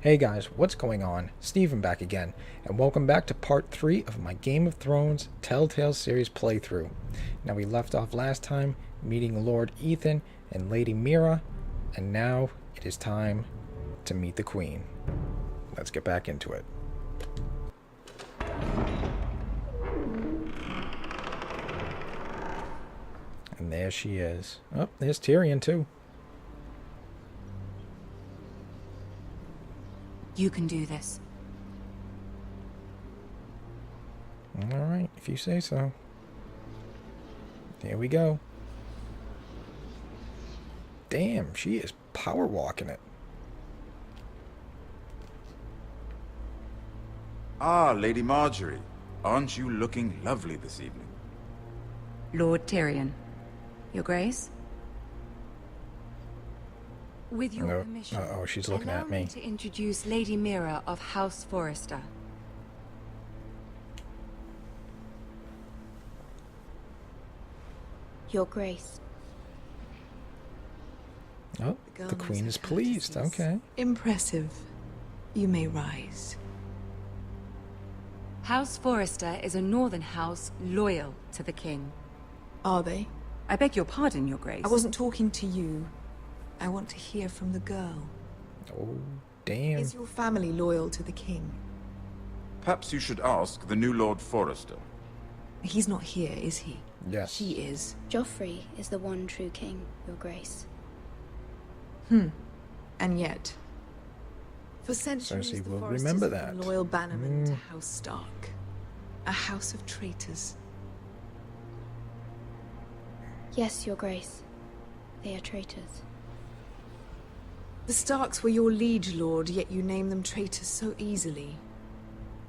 Hey guys, what's going on? Steven back again, and welcome back to part 3 of my Game of Thrones Telltale series playthrough. Now we left off last time meeting Lord Ethan and Lady Mira, and now it is time to meet the Queen. Let's get back into it. And there she is. Oh, there's Tyrion too. You can do this. Alright, if you say so. There we go. Damn, she is power walking it. Ah, Lady Marjorie. Aren't you looking lovely this evening? Lord Tyrion. Your Grace? With your No. permission, Uh-oh, she's looking allow at me. to introduce Lady Mira of House Forrester. Your Grace. Oh, the Queen is pleased. Okay. Impressive. You may rise. House Forrester is a northern house loyal to the king. Are they? I beg your pardon, Your Grace. I wasn't talking to you. I want to hear from the girl. Oh, damn. Is your family loyal to the king? Perhaps you should ask the new Lord Forrester. He's not here, is he? Yes. She is. Joffrey is the one true king, Your Grace. And yet, for centuries, Cersei the will Forresters remember have been that. loyal bannermen to House Stark. A house of traitors. Yes, Your Grace. They are traitors. The Starks were your liege lord, yet you name them traitors so easily.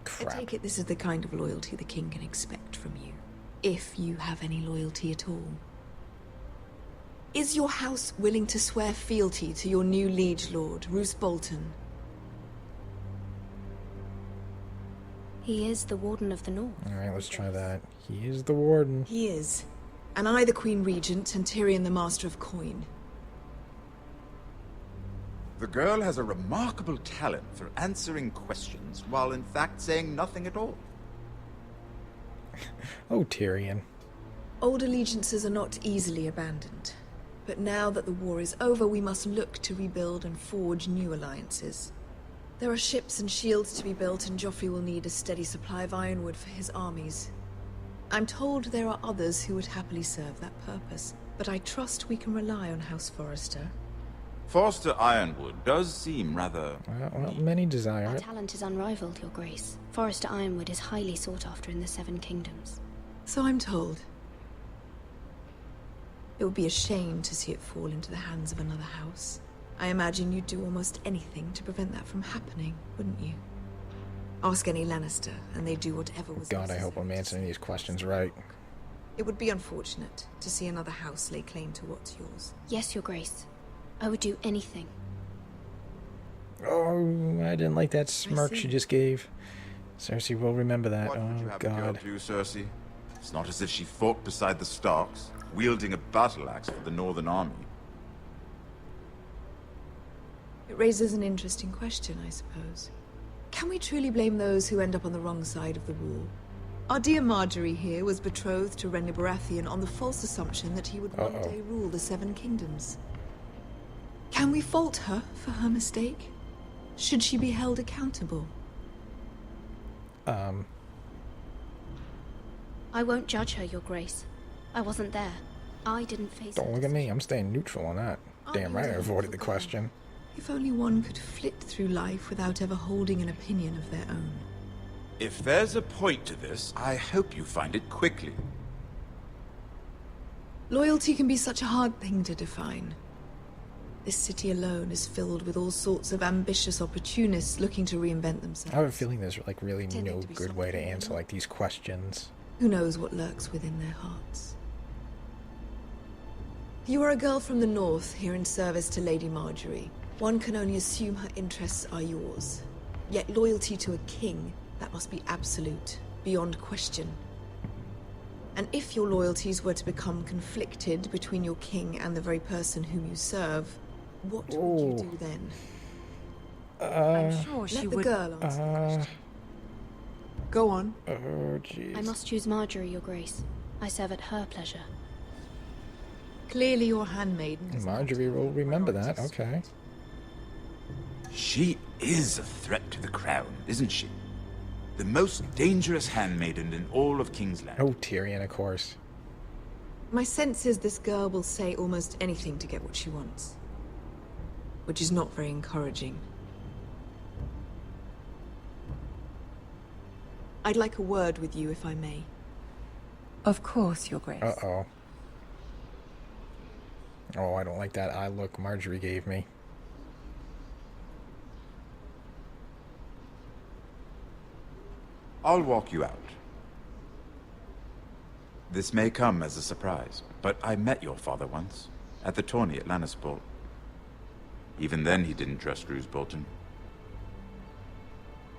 I Crap. take it this is the kind of loyalty the king can expect from you. If you have any loyalty at all. Is your house willing to swear fealty to your new liege lord, Roose Bolton? He is the Warden of the North. Alright, let's try that. He is the Warden. He is. And I the Queen Regent, and Tyrion the Master of Coin. The girl has a remarkable talent for answering questions while in fact saying nothing at all. Oh, Tyrion. Old allegiances are not easily abandoned. But now that the war is over, we must look to rebuild and forge new alliances. There are ships and shields to be built, and Joffrey will need a steady supply of ironwood for his armies. I'm told there are others who would happily serve that purpose, but I trust we can rely on House Forrester. Forster Ironwood does seem rather... Well, many desire Our it. talent is unrivaled, Your Grace. Forrester Ironwood is highly sought after in the Seven Kingdoms. So I'm told. It would be a shame to see it fall into the hands of another house. I imagine you'd do almost anything to prevent that from happening, wouldn't you? Ask any Lannister, and they'd do whatever was God, I hope I'm necessary to answering save these questions right. It would be unfortunate to see another house lay claim to what's yours. Yes, Your Grace. I would do anything. Oh, I didn't like that smirk see. she just gave. Cersei will remember that. What would you Oh, have the girl God. do, Cersei? It's not as if she fought beside the Starks, wielding a battle axe for the Northern Army. It raises an interesting question, I suppose. Can we truly blame those who end up on the wrong side of the wall? Our dear Marjorie here was betrothed to Renly Baratheon on the false assumption that he would one day rule the Seven Kingdoms. Can we fault her for her mistake? Should she be held accountable? I won't judge her, Your Grace. I wasn't there. I didn't face Don't her look at me. decision. I'm staying neutral on that. Damn right I avoided the question. If only one could flit through life without ever holding an opinion of their own. If there's a point to this, I hope you find it quickly. Loyalty can be such a hard thing to define. This city alone is filled with all sorts of ambitious opportunists looking to reinvent themselves. I have a feeling there's like really Pretending no to be good way to something they're answer not. like these questions. Who knows what lurks within their hearts? You are a girl from the north, here in service to Lady Marjorie. One can only assume her interests are yours. Yet loyalty to a king, that must be absolute, beyond question. And if your loyalties were to become conflicted between your king and the very person whom you serve, what would you do then? I'm sure she Let the would. girl answer the question. Go on. Oh, jeez. I must choose Marjorie, Your Grace. I serve at her pleasure. Clearly your handmaiden is not Marjorie will remember that. priority Okay. She is a threat to the crown, isn't she? The most dangerous handmaiden in all of King's Land. Oh, Tyrion, of course. My sense is this girl will say almost anything to get what she wants. Which is not very encouraging. I'd like a word with you, if I may. Of course, Your Grace. Uh-oh. Oh, I don't like that eye look Marjorie gave me. I'll walk you out. This may come as a surprise, but I met your father once, at the tourney at Lannisport. Even then he didn't trust Roose Bolton.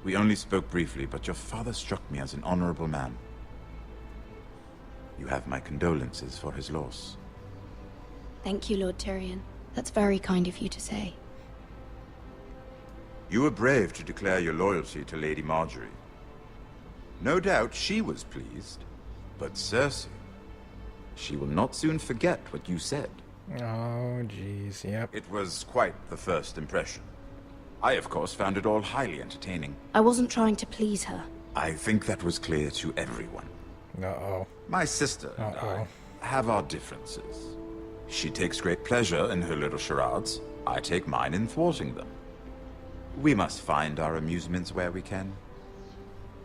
We only spoke briefly, but your father struck me as an honorable man. You have my condolences for his loss. Thank you, Lord Tyrion. That's very kind of you to say. You were brave to declare your loyalty to Lady Marjorie. No doubt she was pleased, but Cersei, she will not soon forget what you said. Oh, jeez. Yep. It was quite the first impression. I, of course, found it all highly entertaining. I wasn't trying to please her. I think that was clear to everyone. Uh-oh. My sister and Uh-oh. I have our differences. She takes great pleasure in her little charades. I take mine in thwarting them. We must find our amusements where we can.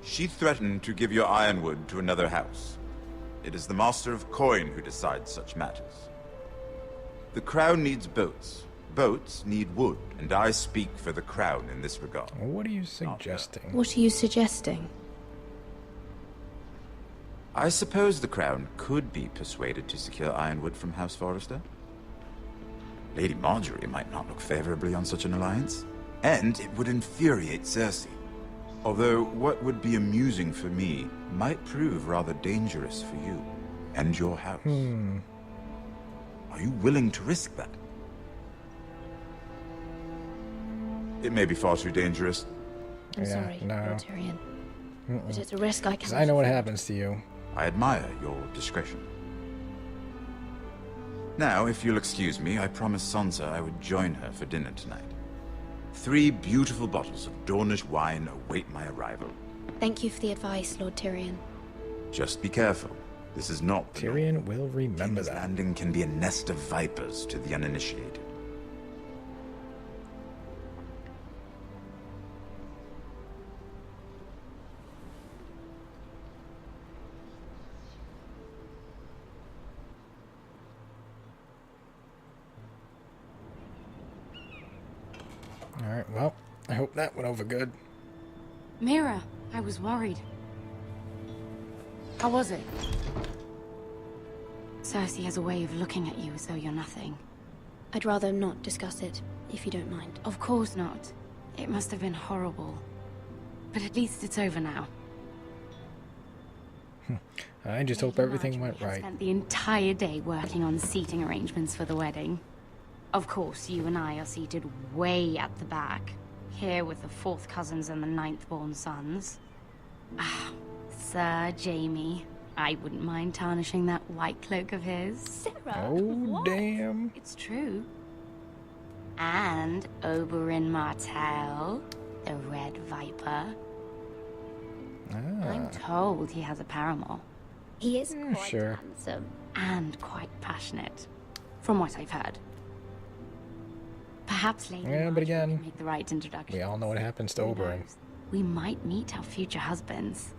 She threatened to give your ironwood to another house. It is the Master of Coin who decides such matters. The crown needs boats. Boats need wood, and I speak for the crown in this regard. What are you suggesting? What are you suggesting? I suppose the crown could be persuaded to secure ironwood from House Forrester. Lady Marjorie might not look favorably on such an alliance, and it would infuriate Cersei. Although what would be amusing for me might prove rather dangerous for you and your house. Are you willing to risk that? It may be far too dangerous. I'm Yeah, sorry, no. Lord Tyrion. But it's a risk I Because can't I know what afford. happens to you. I admire your discretion. Now, if you'll excuse me, I promised Sansa I would join her for dinner tonight. 3 beautiful bottles of Dornish wine await my arrival. Thank you for the advice, Lord Tyrion. Just be careful. This is not the norm. Tyrion will remember King's that. Landing can be a nest of vipers to the uninitiated. Alright, well, I hope that went over good. Mira, I was worried. How was it? Cersei has a way of looking at you as though you're nothing. I'd rather not discuss it, if you don't mind. Of course not. It must have been horrible. But at least it's over now. I just hope Lady everything Marjorie went has right. spent the entire day working on seating arrangements for the wedding. Of course, you and I are seated way at the back, here with the 4th cousins and the 9th-born sons. Ah, Sir Jaime. I wouldn't mind tarnishing that white cloak of his. Sarah, Oh, what? damn. It's true. And Oberyn Martell, the Red Viper. I'm told he has a paramour. He is quite sure. handsome. And quite passionate, from what I've heard. Perhaps Lady Yeah, but Marjorie again, can make the right introduction. We all know what happens to Who Oberyn. knows? We might meet our future husbands.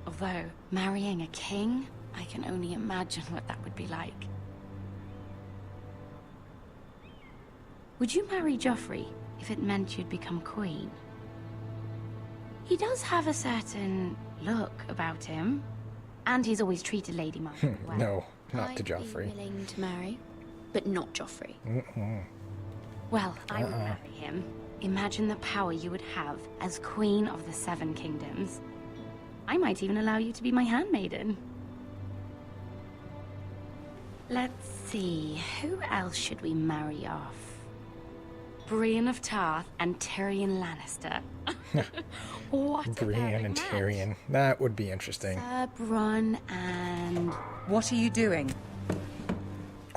Although, marrying a king, I can only imagine what that would be like. Would you marry Joffrey if it meant you'd become queen? He does have a certain look about him, and he's always treated Lady Marjorie well. No, not I'd to be Joffrey. willing to marry, but not Joffrey. Well, I would marry him. Imagine the power you would have as Queen of the 7 Kingdoms. I might even allow you to be my handmaiden. Let's see, who else should we marry off? Brienne of Tarth and Tyrion Lannister. What a Brienne and perfect match. Tyrion. That would be interesting. Sir Bronn and... What are you doing?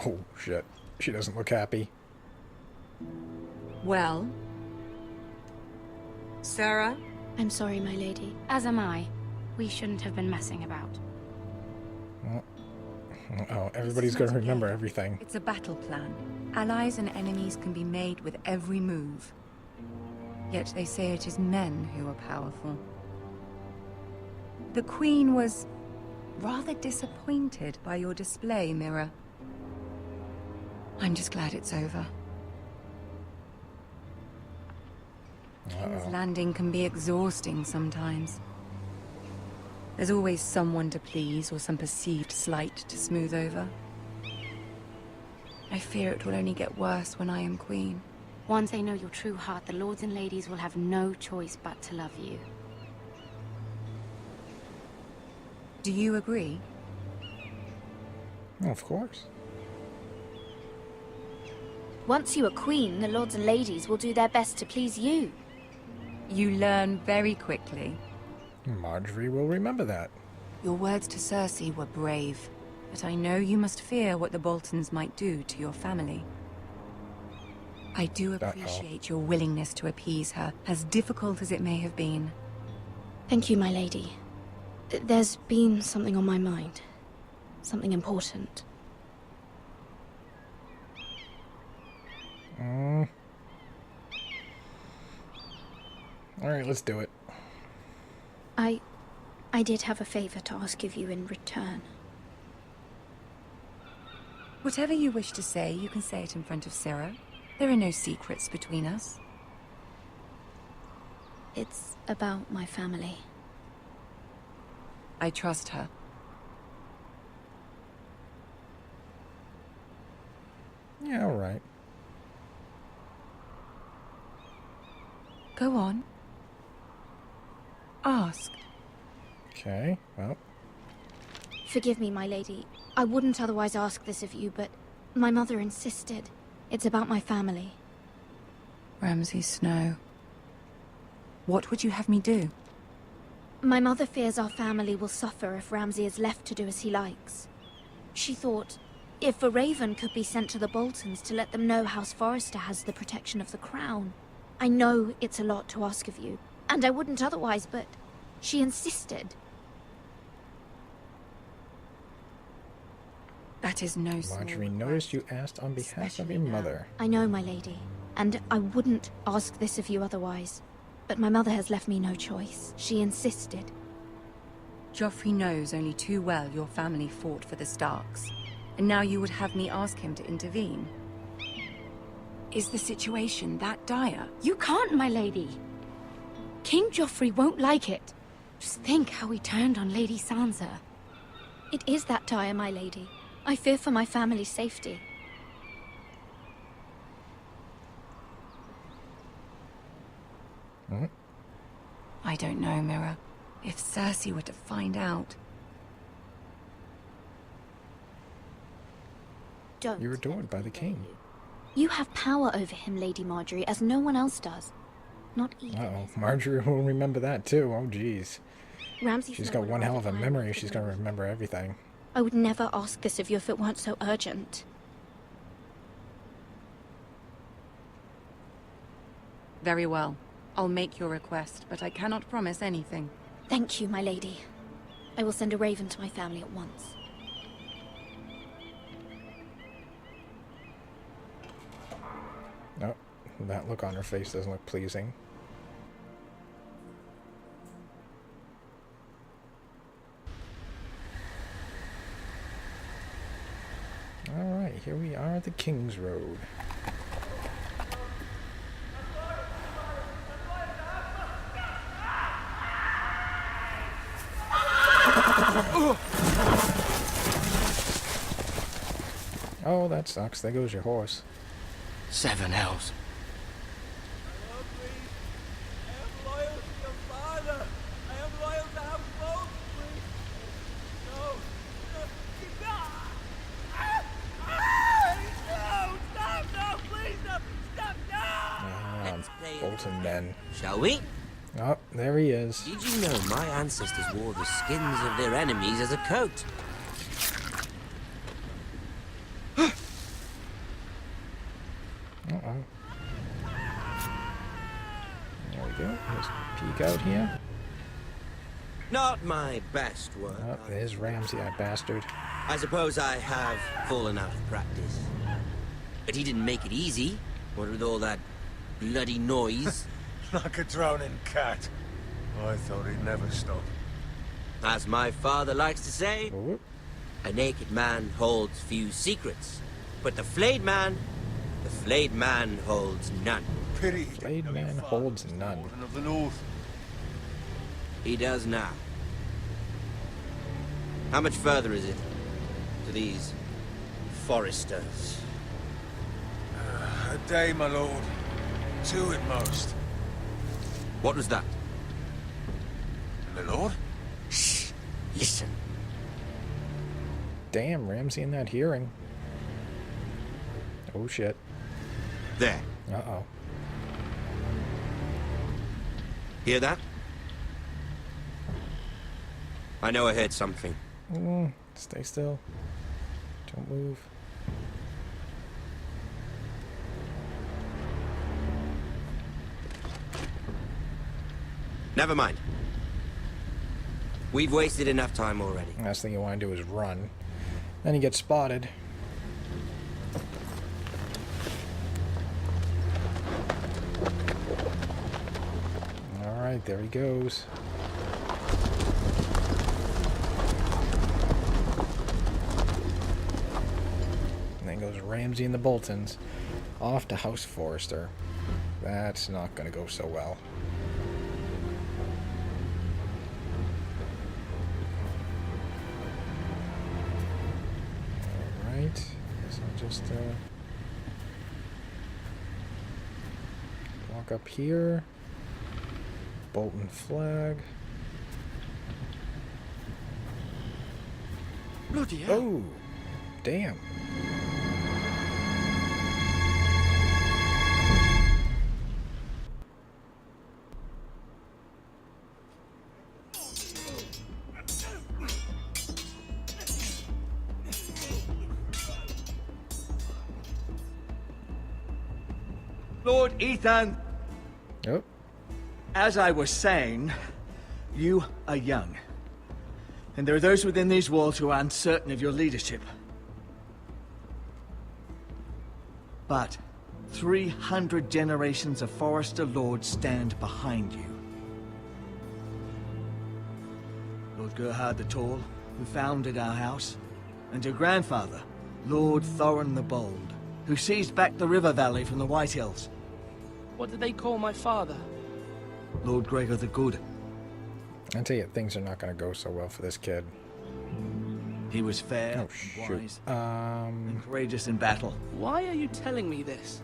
Oh, shit. She doesn't look happy. Well? Sarah? I'm sorry, my lady. As am I. We shouldn't have been messing about. Oh, everybody's going to remember everything. It's a battle plan. Allies and enemies can be made with every move. Yet they say it is men who are powerful. The Queen was rather disappointed by your display, Mira. I'm just glad it's over. King's Landing can be exhausting sometimes. There's always someone to please or some perceived slight to smooth over. I fear it will only get worse when I am queen. Once they know your true heart, the lords and ladies will have no choice but to love you. Do you agree? Oh, of course. Once you are queen, the lords and ladies will do their best to please you. You learn very quickly. Marjorie will remember that. Your words to Cersei were brave, but I know you must fear what the Boltons might do to your family. I do appreciate your willingness to appease her, as difficult as it may have been. Thank you, my lady. There's been something on my mind. Something important. Alright, let's do it. I did have a favor to ask of you in return. Whatever you wish to say, you can say it in front of Sarah. There are no secrets between us. It's about my family. I trust her. Yeah, alright. Go on. Ask. Okay, well. Forgive me, my lady. I wouldn't otherwise ask this of you, but my mother insisted. It's about my family. Ramsay Snow. What would you have me do? My mother fears our family will suffer if Ramsay is left to do as he likes. She thought, if a raven could be sent to the Boltons to let them know House Forrester has the protection of the crown. I know it's a lot to ask of you, and I wouldn't otherwise, but she insisted. That is no small Marjorie request, noticed you asked on behalf of especially your now. mother. I know, my lady, and I wouldn't ask this of you otherwise. But my mother has left me no choice. She insisted. Joffrey knows only too well your family fought for the Starks, and now you would have me ask him to intervene. Is the situation that dire? You can't, my lady. King Joffrey won't like it. Just think how he turned on Lady Sansa. It is that dire, my lady. I fear for my family's safety. I don't know, Mira. If Cersei were to find out... Don't. You're adored by the king. You have power over him, Lady Marjorie, as no one else does. Not even. Uh-oh, Marjorie will remember that too. Oh, jeez. Ramsay She's Snow got would one rather hell of a die memory. than She's going to live. remember everything. I would never ask this of you if it weren't so urgent. Very well. I'll make your request, but I cannot promise anything. Thank you, my lady. I will send a raven to my family at once. No, that look on her face doesn't look pleasing. Alright, here we are at the King's Road. Oh, that sucks. There goes your horse. 7 elves. Bolton men. Shall we? Oh, there he is. Did you know my ancestors wore the skins of their enemies as a coat? Uh-oh. There we go. Let's peek out here. Not my best work. Oh, there's Ramsay, that bastard. I suppose I have fallen out of practice. But he didn't make it easy. What with all that bloody noise? Like a drowning cat. I thought he'd never stop. As my father likes to say, Oh, a naked man holds few secrets. But the flayed man holds none. Pity. Flayed man holds none. Warden of the North. He does now. How much further is it to these foresters? A day, my lord. 2 at most. What was that? My lord? Shh! Listen. Damn, Ramsay in that hearing. Oh shit. There. Uh-oh. Hear that? I know I heard something. Stay still. Don't move. Never mind. We've wasted enough time already. Last thing you want to do is run. Then you get spotted. Alright, there he goes. And then goes Ramsay and the Boltons off to House Forrester. That's not going to go so well. Alright, guess I'll just walk up here. Bolton flag. Bloody hell. Oh, damn. Lord Ethan, Oh, as I was saying, you are young. And there are those within these walls who are uncertain of your leadership. But 300 generations of Forester Lords stand behind you. Lord Gerhard the Tall, who founded our house, and your grandfather, Lord Thorin the Bold, who seized back the river valley from the White Hills. What did they call my father? Lord Gregor the Good. I tell you, things are not going to go so well for this kid. He was fair, Oh, and shoot. wise, and courageous in battle. Why are you telling me this?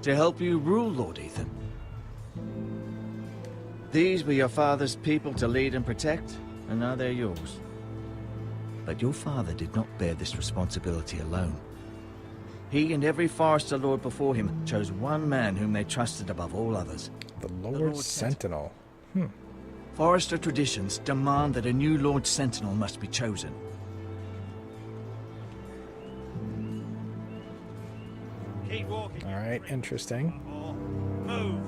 To help you rule, Lord Ethan. These were your father's people to lead and protect, and now they're yours. But your father did not bear this responsibility alone. He and every Forester Lord before him chose one man whom they trusted above all others. The Lord Sentinel. Forester traditions demand that a new Lord Sentinel must be chosen. Keep walking. Alright, interesting. Move.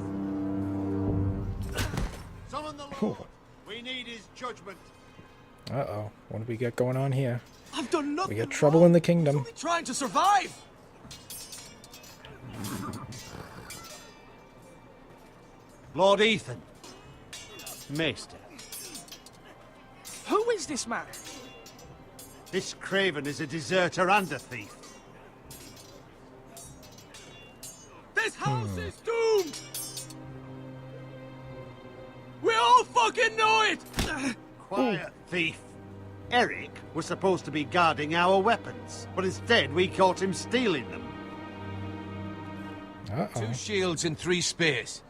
Summon the Lord. We need his judgment. Uh-oh. What do we got going on here? I've done nothing. We got trouble in the kingdom. Only trying to survive. Lord Ethan. Maester. Who is this man? This craven is a deserter and a thief. This house is doomed. We all fucking know it. Quiet, thief. Eric was supposed to be guarding our weapons, but instead we caught him stealing them. Uh-oh. 2 shields and 3 spears.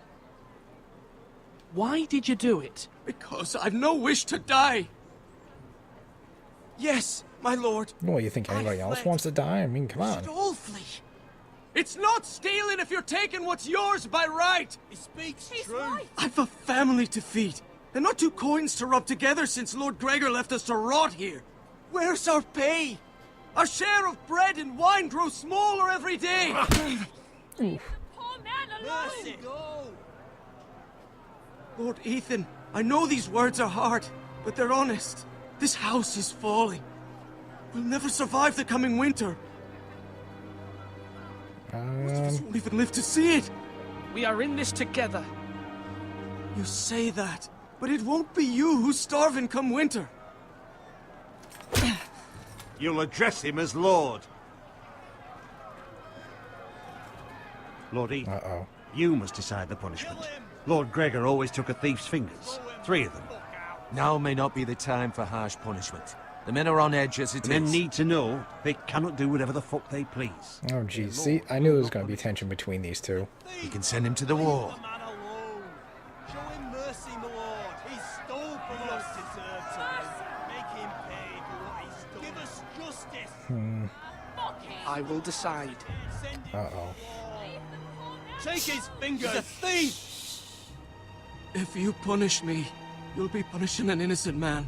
Why did you do it? Because I've no wish to die. Yes, my lord. Well, you think anybody else wants to die? I mean, come on. Should all flee. It's not stealing if you're taking what's yours by right! He speaks true. I've a family to feed, and not two coins to rub together since Lord Gregor left us to rot here. Where's our pay? Our share of bread and wine grows smaller every day! Mercy. Lord Ethan, I know these words are hard, but they're honest. This house is falling. We'll never survive the coming winter. Most of us won't even live to see it. We are in this together. You say that, but it won't be you who's starving come winter. You'll address him as Lord. Lord Ethan, you must decide the punishment. Lord Gregor always took a thief's fingers. 3 of them. Now may not be the time for harsh punishment. The men are on edge as it is. Men need to know they cannot do whatever the fuck they please. Oh, geez. See, I knew there was going to be tension between these two. You can send him to the wall. Show him mercy, my lord. He stole from us. Deserve to make him pay for what he stole. Give us justice. I will decide. Uh-oh. Take his fingers. He's a thief. If you punish me, you'll be punishing an innocent man.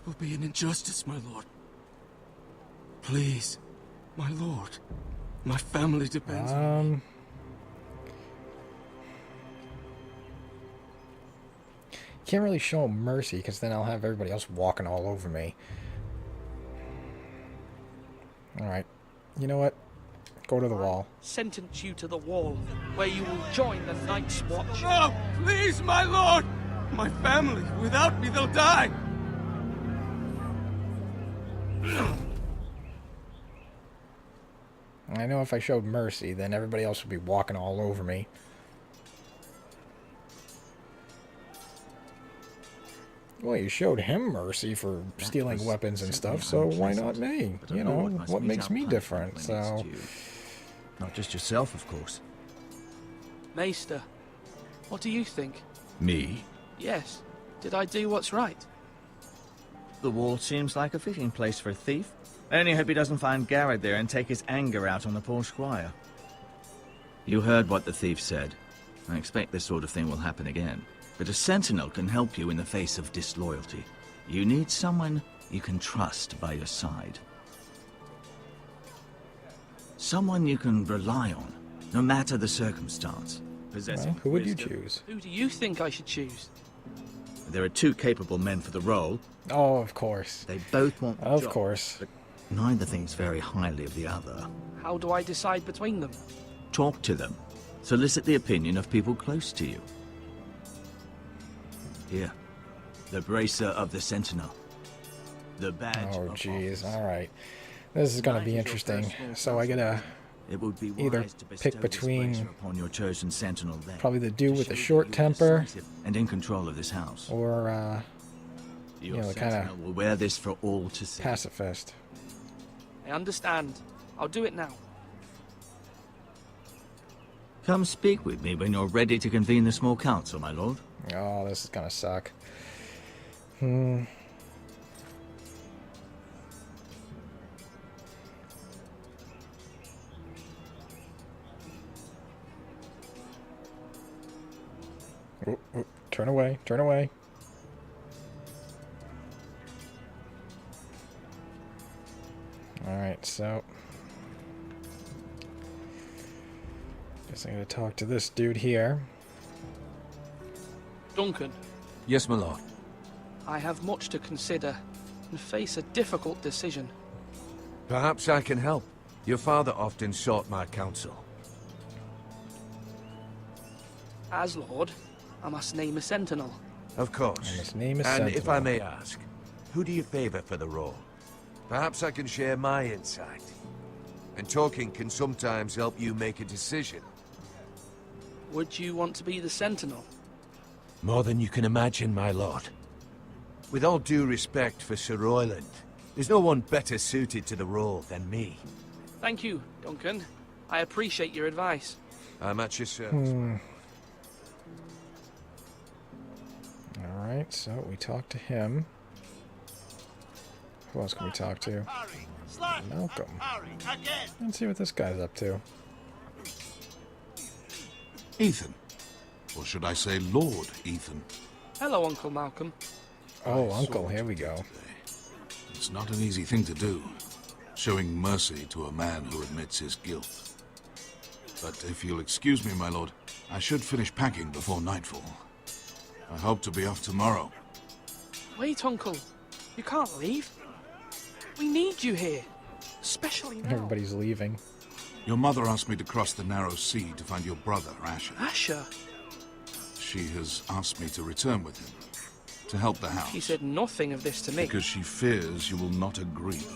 It will be an injustice, my lord. Please, my lord. My family depends on me. Can't really show him mercy, because then I'll have everybody else walking all over me. Alright. You know what? Go to the wall. Sentence you to the wall, where you will join the Night's Watch. No! Please, my lord! My family, without me, they'll die! I know if I showed mercy, then everybody else would be walking all over me. Well, you showed him mercy for stealing weapons and stuff, so why not me? You know, what makes me different, so... Not just yourself, of course. Maester, what do you think? Me? Yes. Did I do what's right? The wall seems like a fitting place for a thief. I only hope he doesn't find Garrett there and take his anger out on the poor squire. You heard what the thief said. I expect this sort of thing will happen again. But a sentinel can help you in the face of disloyalty. You need someone you can trust by your side. Someone you can rely on, no matter the circumstance. Well, who would you choose? Who do you think I should choose? There are 2 capable men for the role. Oh, of course. They both want the Of job, course. but neither thinks very highly of the other. How do I decide between them? Talk to them. Solicit the opinion of people close to you. Here. The bracer of the sentinel. The badge Oh, of jeez. office. Alright. This is going to be interesting. So I gotta It would be either wise to bestow pick this between bracer upon your chosen sentinel then, probably the dude to with the show short you temper, decisive and in control of this house. or, Your you know, the sentinel kind will wear this for all to see. of pacifist. I understand. I'll do it now. Come speak with me when you're ready to convene the small council, my lord. Oh, this is gonna suck. Oh, oh, turn away, turn away. Alright, so... guess I'm gonna talk to this dude here. Duncan, Yes, my lord. I have much to consider and face a difficult decision. Perhaps I can help. Your father often sought my counsel. As Lord, I must name a sentinel. Of course. And his name is And if I Sentinel. may ask, who do you favor for the role? Perhaps I can share my insight. And talking can sometimes help you make a decision. Would you want to be the sentinel? More than you can imagine, my lord. With all due respect for Sir Royland, there's no one better suited to the role than me. Thank you, Duncan. I appreciate your advice. I'm at your service. Alright, so we talked to him. Who else can we talk to? Malcolm. Let's see what this guy's up to. Ethan. Or should I say Lord Ethan? Hello, Uncle Malcolm. Oh, Uncle, here we go. It's not an easy thing to do, showing mercy to a man who admits his guilt. But if you'll excuse me, my lord, I should finish packing before nightfall. I hope to be off tomorrow. Wait, Uncle. You can't leave. We need you here. Especially now. Everybody's leaving. Your mother asked me to cross the narrow sea to find your brother, Asher. Asher? She has asked me to return with him, to help the house. She said nothing of this to me. Because she fears you will not agree.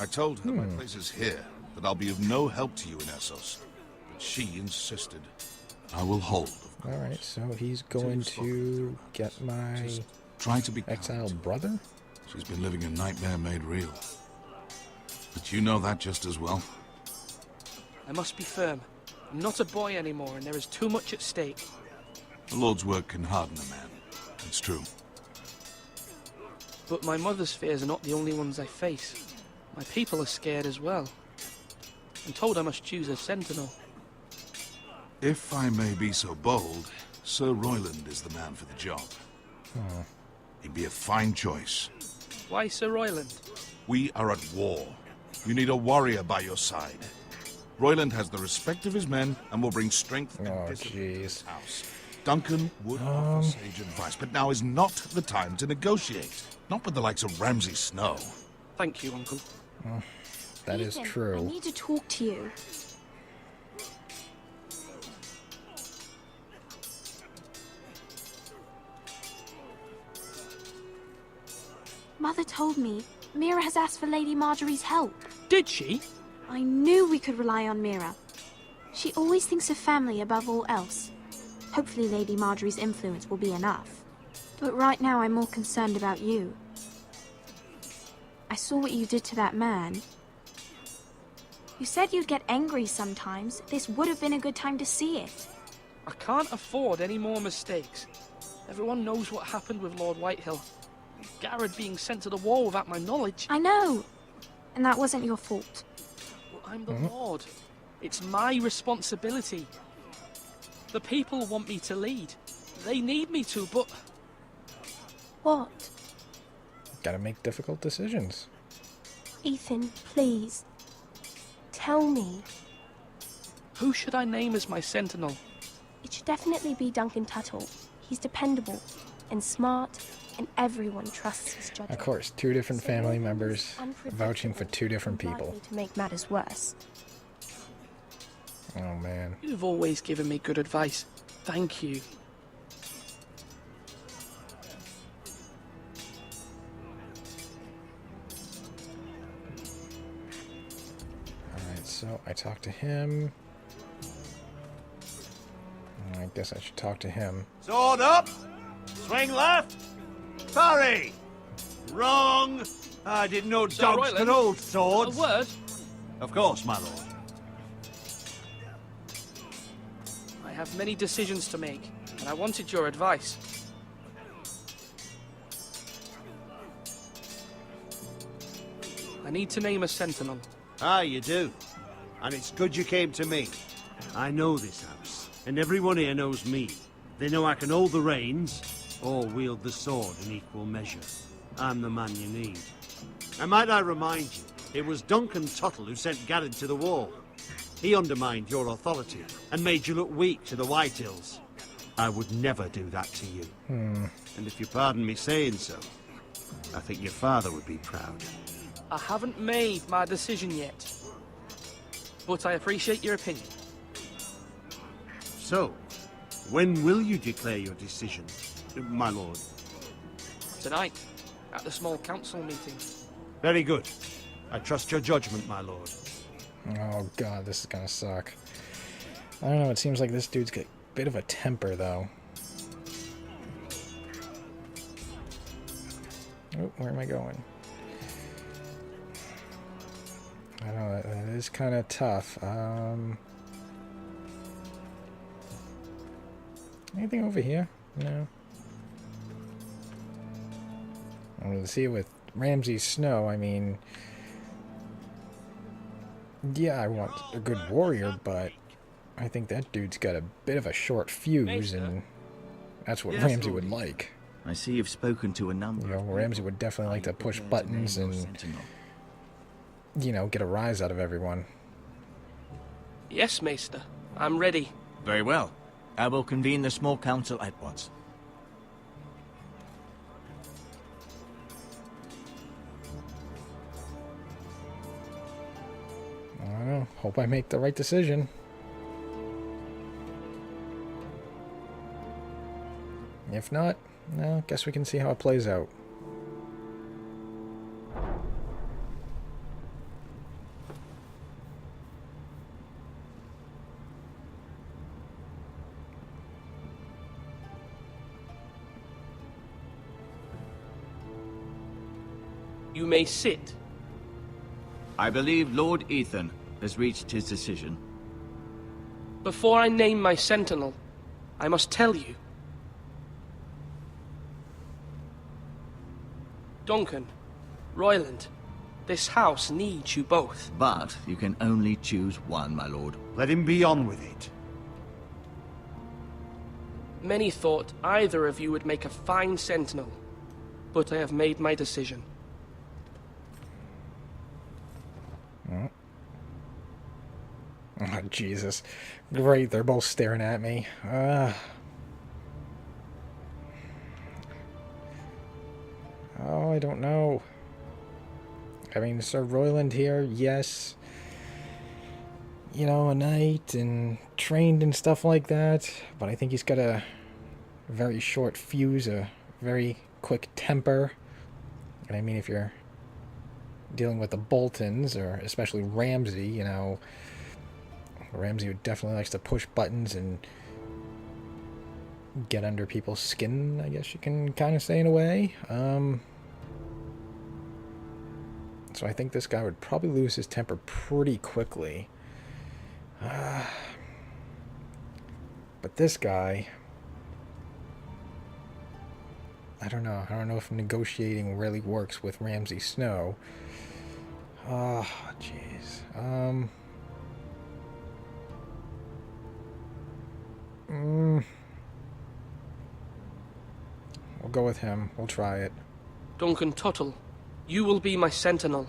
I told her my place is here, that I'll be of no help to you in Essos. But she insisted. I will hold, of course. Alright, so he's going to get my try to be exiled brother? She's been living a nightmare made real. But you know that just as well. I must be firm. I'm not a boy anymore, and there is too much at stake. The Lord's work can harden a man. It's true. But my mother's fears are not the only ones I face. My people are scared as well. I'm told I must choose a sentinel. If I may be so bold, Sir Royland is the man for the job. He'd be a fine choice. Why Sir Royland? We are at war. You need a warrior by your side. Royland has the respect of his men and will bring strength and discipline to his house. Duncan would offer sage advice, but now is not the time to negotiate. Not with the likes of Ramsay Snow. Thank you, Uncle. That is Ethan, true. I need to talk to you. Mother told me Mira has asked for Lady Marjorie's help. Did she? I knew we could rely on Mira. She always thinks of family above all else. Hopefully Lady Marjorie's influence will be enough. But right now I'm more concerned about you. I saw what you did to that man. You said you'd get angry sometimes. This would have been a good time to see it. I can't afford any more mistakes. Everyone knows what happened with Lord Whitehill. Garrett being sent to the war without my knowledge. I know. And that wasn't your fault. Well, I'm the Lord. It's my responsibility. The people want me to lead. They need me to, but... What? Gotta make difficult decisions. Ethan, please. Tell me. Who should I name as my sentinel? It should definitely be Duncan Tuttle. He's dependable and smart, and everyone trusts his judgment. Of course, two different family members vouching for two different people. To make matters worse. Oh man. You've always given me good advice. Thank you. Alright, so I talked to him. I guess I should talk to him. Sword up! Swing left! Parry! Wrong! I didn't know dogs could hold swords. A word? Of course, my lord. I have many decisions to make, and I wanted your advice. I need to name a sentinel. Ah, you do. And it's good you came to me. I know this house, and everyone here knows me. They know I can hold the reins, or wield the sword in equal measure. I'm the man you need. And might I remind you, it was Duncan Tuttle who sent Garrett to the war. He undermined your authority, and made you look weak to the Whitehills. I would never do that to you. And if you pardon me saying so, I think your father would be proud. I haven't made my decision yet, but I appreciate your opinion. So, when will you declare your decision, my lord? Tonight, at the small council meeting. Very good. I trust your judgment, my lord. Oh god, this is gonna suck. I don't know, it seems like this dude's got a bit of a temper, though. Oh, where am I going? I know, that is kind of tough. Anything over here? No. I'm going to see it with Ramsay Snow. I mean, yeah, I want a good warrior, but I think that dude's got a bit of a short fuse, and that's what Yes, Ramsay Lord would Ethan. like. I see you've spoken to a number. You know, Ramsay would definitely like to push buttons and, you know, get a rise out of everyone. Yes, Maester. I'm ready. Very well. I will convene the small council at once. I don't know. Hope I make the right decision. If not, well, guess we can see how it plays out. You may sit. I believe Lord Ethan has reached his decision. Before I name my sentinel, I must tell you. Duncan, Royland, this house needs you both. But you can only choose one, my lord. Let him be on with it. Many thought either of you would make a fine sentinel, but I have made my decision. Oh, Jesus. Great, they're both staring at me. Oh, I don't know. I mean, Sir Royland here, yes. You know, a knight and trained and stuff like that. But I think he's got a very short fuse, a very quick temper. And I mean, if you're dealing with the Boltons, or especially Ramsay, you know, Ramsay definitely likes to push buttons and get under people's skin, I guess you can kind of say in a way. So I think this guy would probably lose his temper pretty quickly. But this guy, I don't know. I don't know if negotiating really works with Ramsay Snow. Oh, jeez. We'll go with him. We'll try it. Duncan Tuttle, you will be my sentinel.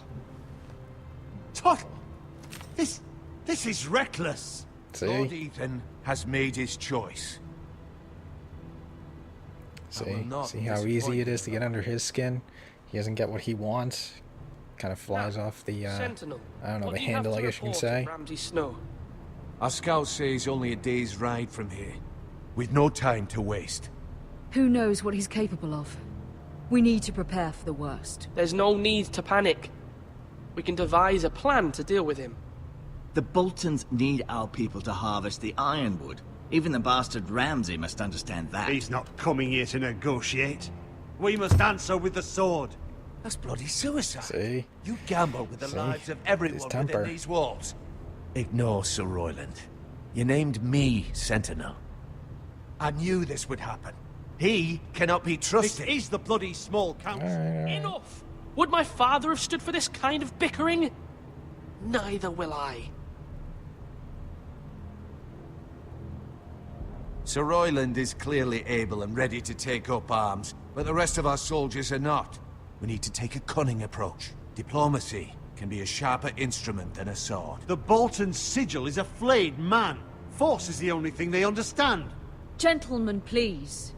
Tuttle! This is reckless! See? Lord Ethan has made his choice. See how easy it is to get under his skin? He doesn't get what he wants. Kind of flies off the, Sentinel, I don't know, what the do you have handle, to I guess you can report say. of Ramsay Snow? Our scouts say he's only a day's ride from here. We've no time to waste. Who knows what he's capable of? We need to prepare for the worst. There's no need to panic. We can devise a plan to deal with him. The Boltons need our people to harvest the ironwood. Even the bastard Ramsay must understand that. He's not coming here to negotiate. We must answer with the sword. That's bloody suicide. See? You gamble with the lives of everyone within these walls. Ignore Sir Royland. You named me Sentinel. I knew this would happen. He cannot be trusted. This is the bloody small council. Enough! Would my father have stood for this kind of bickering? Neither will I. Sir Royland is clearly able and ready to take up arms, but the rest of our soldiers are not. We need to take a cunning approach. Diplomacy can be a sharper instrument than a sword. The Bolton sigil is a flayed man. Force is the only thing they understand. Gentlemen, please.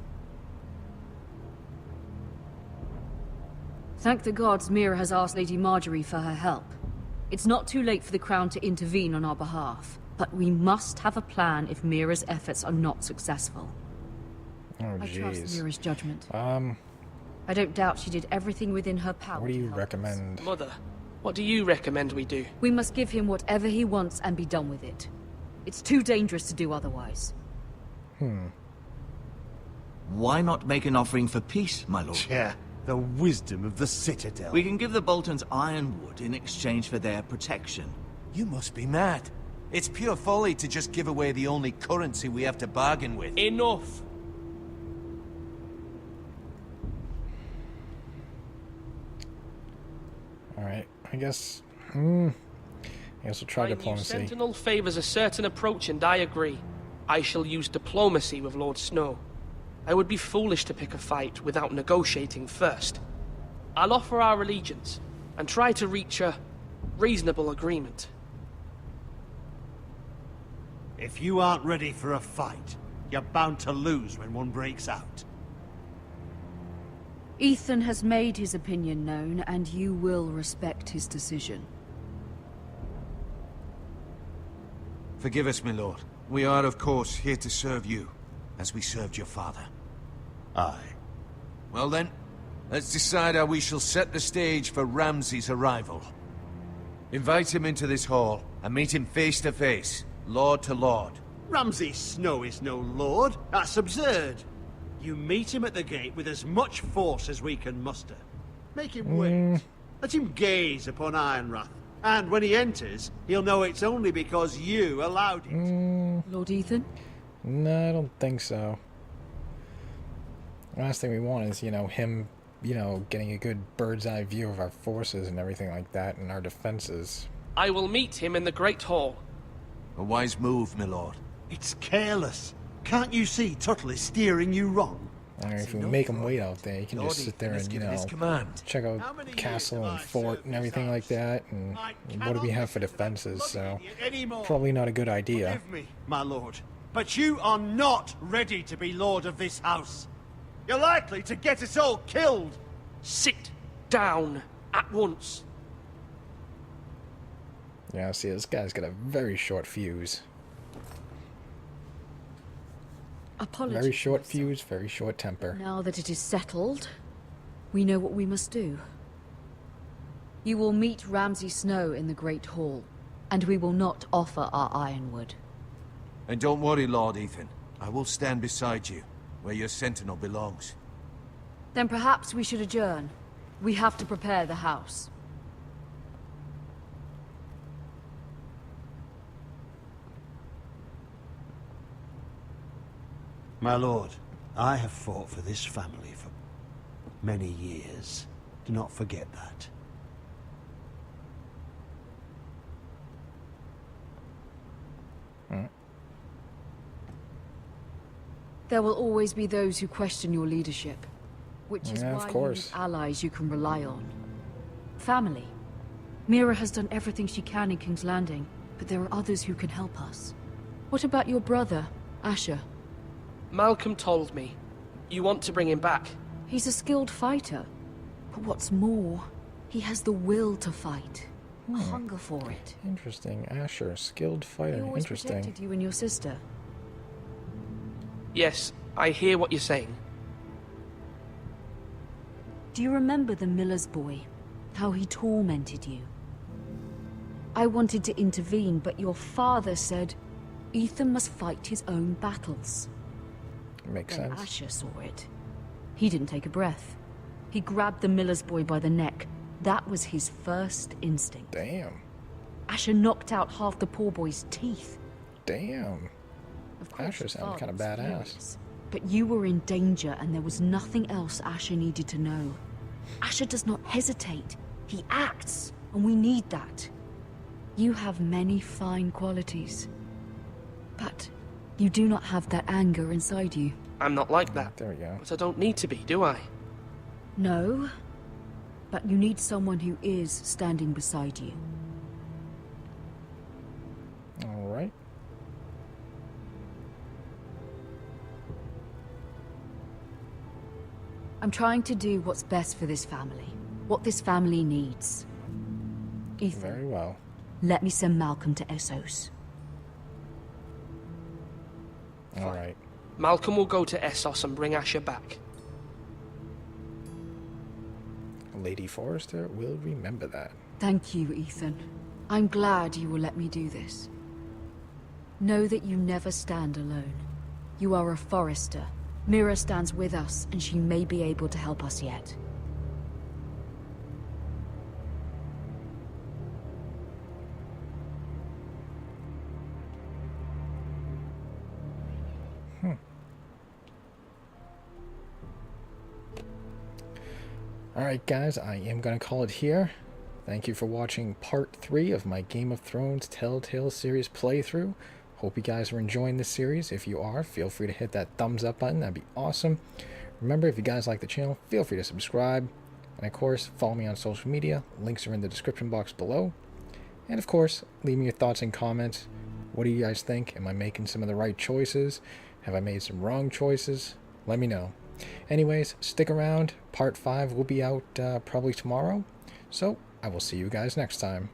Thank the gods Mira has asked Lady Marjorie for her help. It's not too late for the Crown to intervene on our behalf, but we must have a plan if Mira's efforts are not successful. Oh, I trust jeez. Mira's judgment. I don't doubt she did everything within her power. What do you recommend? Mother, what do you recommend we do? We must give him whatever he wants and be done with it. It's too dangerous to do otherwise. Why not make an offering for peace, my lord? Yeah, the wisdom of the Citadel. We can give the Boltons ironwood in exchange for their protection. You must be mad. It's pure folly to just give away the only currency we have to bargain with. Enough! Alright, I guess Yes, we'll try My new diplomacy. sentinel favors a certain approach, and I agree. I shall use diplomacy with Lord Snow. I would be foolish to pick a fight without negotiating first. I'll offer our allegiance, and try to reach a reasonable agreement. If you aren't ready for a fight, you're bound to lose when one breaks out. Ethan has made his opinion known, and you will respect his decision. Forgive us, my lord. We are, of course, here to serve you, as we served your father. Aye. Well then, let's decide how we shall set the stage for Ramsay's arrival. Invite him into this hall, and meet him face to face, lord to lord. Ramsay Snow is no lord. That's absurd. You meet him at the gate with as much force as we can muster. Make him wait. Let him gaze upon Ironrath. And when he enters, he'll know it's only because you allowed it. Lord Ethan? No, I don't think so. The last thing we want is, him, getting a good bird's eye view of our forces and everything like that, and our defenses. I will meet him in the Great Hall. A wise move, my lord. It's careless. Can't you see Tuttle is steering you wrong? If we make him wait out there, he can just sit there and, check out the castle and fort and everything like that, and what do we have for defenses, so probably not a good idea. Forgive me, my lord, but you are not ready to be lord of this house. You're likely to get us all killed. Sit down at once. Yeah, see, this guy's got a very short fuse. Apologies. Very short fuse, very short temper. Now that it is settled, we know what we must do. You will meet Ramsay Snow in the Great Hall, and we will not offer our ironwood. And don't worry, Lord Ethan. I will stand beside you, where your sentinel belongs. Then perhaps we should adjourn. We have to prepare the house. My lord, I have fought for this family for many years. Do not forget that. There will always be those who question your leadership, which is why you need allies you can rely on. Family. Mira has done everything she can in King's Landing, but there are others who can help us. What about your brother, Asher? Malcolm told me. You want to bring him back? He's a skilled fighter. But what's more, he has the will to fight. A hunger for it. Interesting. Asher, skilled fighter. He always Interesting. protected you and your sister. Yes, I hear what you're saying. Do you remember the miller's boy? How he tormented you? I wanted to intervene, but your father said Ethan must fight his own battles. Makes Then sense. Asher saw it. He didn't take a breath. He grabbed the miller's boy by the neck. That was his first instinct. Damn. Asher knocked out half the poor boy's teeth. Damn. Asher sounds kind of badass. But you were in danger, and there was nothing else Asher needed to know. Asher does not hesitate. He acts, and we need that. You have many fine qualities. But you do not have that anger inside you. I'm not like that. There we go. But I don't need to be, do I? No. But you need someone who is standing beside you. All right. I'm trying to do what's best for this family. What this family needs. Ethan. Very well. Let me send Malcolm to Essos. All right. Malcolm will go to Essos and bring Asher back. Lady Forrester will remember that. Thank you, Ethan. I'm glad you will let me do this. Know that you never stand alone. You are a Forrester. Mira stands with us, and she may be able to help us yet. Alright guys, I am going to call it here. Thank you for watching part 3 of my Game of Thrones Telltale series playthrough. Hope you guys are enjoying this series. If you are, feel free to hit that thumbs up button. That'd be awesome. Remember, if you guys like the channel, feel free to subscribe. And of course, follow me on social media. Links are in the description box below. And of course, leave me your thoughts and comments. What do you guys think? Am I making some of the right choices? Have I made some wrong choices? Let me know. Anyways, stick around. Part 5 will be out probably tomorrow. So, I will see you guys next time.